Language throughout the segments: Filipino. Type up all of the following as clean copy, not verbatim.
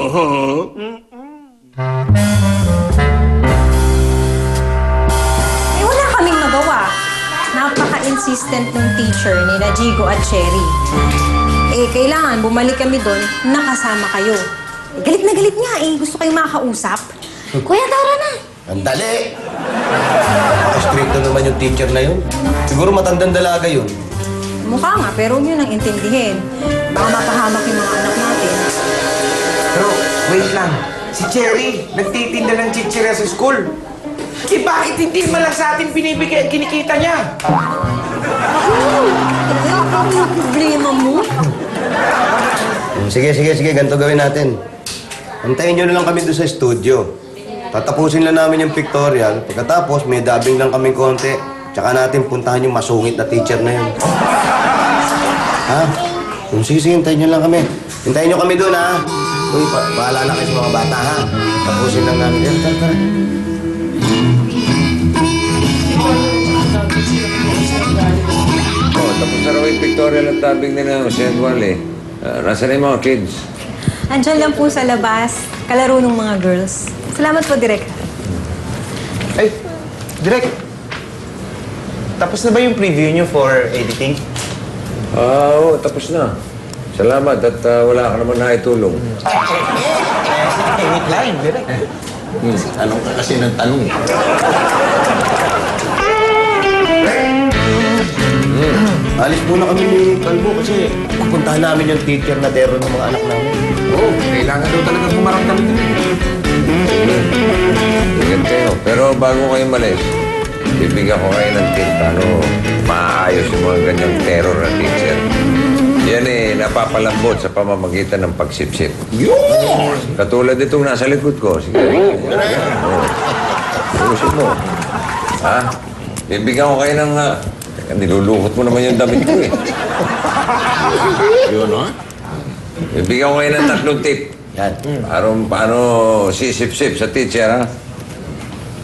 Eh, wala kaming magawa. Napaka-insistent ng teacher ni Jigo at Cherry. Eh, kailangan bumalik kami doon, nakasama kayo. Eh, galit na galit nga eh. Gusto kayong makakausap. Kuya, tara na. Ang dali! Stricto naman yung teacher na yun. Siguro matandang dalaga yun. Mukha nga, pero huwag nyo nang intindihin. Baka mapahamak yung mga anak natin. Pero, wait lang. Si Cherry, nagtitinda ng chichira sa school. Eh, bakit hindi man lang sa atin binibigay at kinikita niya? Ano yung problema mo? Sige. Ganito gawin natin. Antayin nyo na lang kami doon sa studio. Tatapusin lang namin yung pictorial. Pagkatapos, may dubbing lang kaming konti. Tsaka natin puntahan yung masungit na teacher na yun. Ha? Sige, hintayin nyo lang kami. Hintayin nyo kami doon, ha? Uy, bahala na kayo sa mga bata, ha? Tapusin lang namin. Tara. Tapos na raw yung pictorial at dubbing nila ng St. Wally. Nasaan na yung mga kids? Andyan lang po sa labas, kalaro ng mga girls. Salamat po, Direk. Ay, Direk. Tapos na ba yung preview niyo for editing? Oo, tapos na. Salamat at wala ka naman naitulong. Wait lang, Direk. Tanong ka kasi ng tanong, eh. Alis muna kami ni Kalbo kasi pupuntahan namin yung teacher na dero ng mga anak namin. Oo, kailangan daw talagang humarang kami dito. Ingat kayo. Pero bago kayo malis, bibigyan ko kayo ng tip paano maayos yung mga ganyang terror na teacher. Yan napapalambot sa pamamagitan ng pagsipsip. Yun! Katulad itong nasa likod ko. Sige. Ayusin mo. Ha? Bibigyan ko kayo ng... nilulukot mo naman yung damit ko, eh. Yun, ha? Bibigyan ko kayo ng 3 tip. Yan. Paano sisip-sip sa teacher, ha?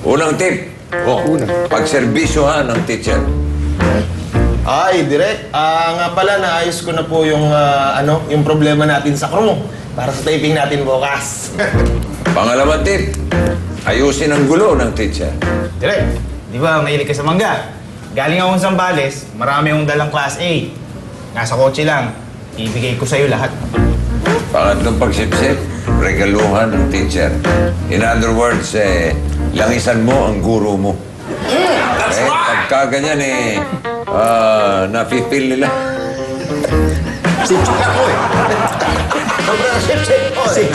Unang tip. Pagservisyohan ng teacher. Ay, Direk. Nga pala, naayos ko na po yung, yung problema natin sa crew para sa taping natin bukas. Pangalawang tip. Ayusin ang gulo ng teacher. Direk, di ba mahilig ka sa mangga? Galing akong Zambales, marami akong dalang Class A. Nasa kotse lang, ibigay ko sa'yo lahat. Pangatlong pagsipsip, regaluhan ng teacher. In other words, langisan mo ang guro mo. That's right! Pagka ganyan, napipil nila. Sipsip ako, eh. Sobrang sipsip ko, eh.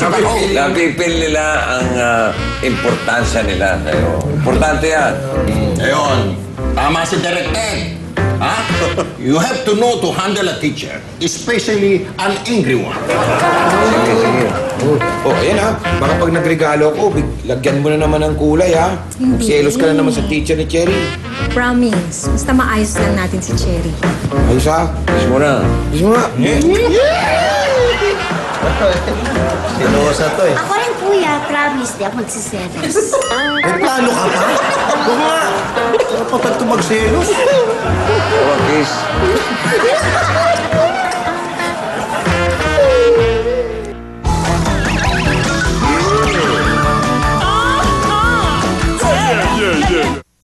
Napipil nila ang importansya nila sa'yo. Importante yan. Ayun, tama si Direk Ed. Ha? You have to know to handle a teacher, especially an angry one. Sige. Oh, ayan ha. Baka pag nagregalo ko, lagyan mo na naman ng kulay ha. Magselos ka na naman sa teacher ni Cherry. Promise. Basta maayos lang natin si Cherry. Ayos ha? Kiss mo na. Kiss mo nga. Sinuosa to, eh. Ako rin, kuya. Promise, di ako magsiselos. May plano ka pa? Oo nga. Dapat ito magselos. Kiss.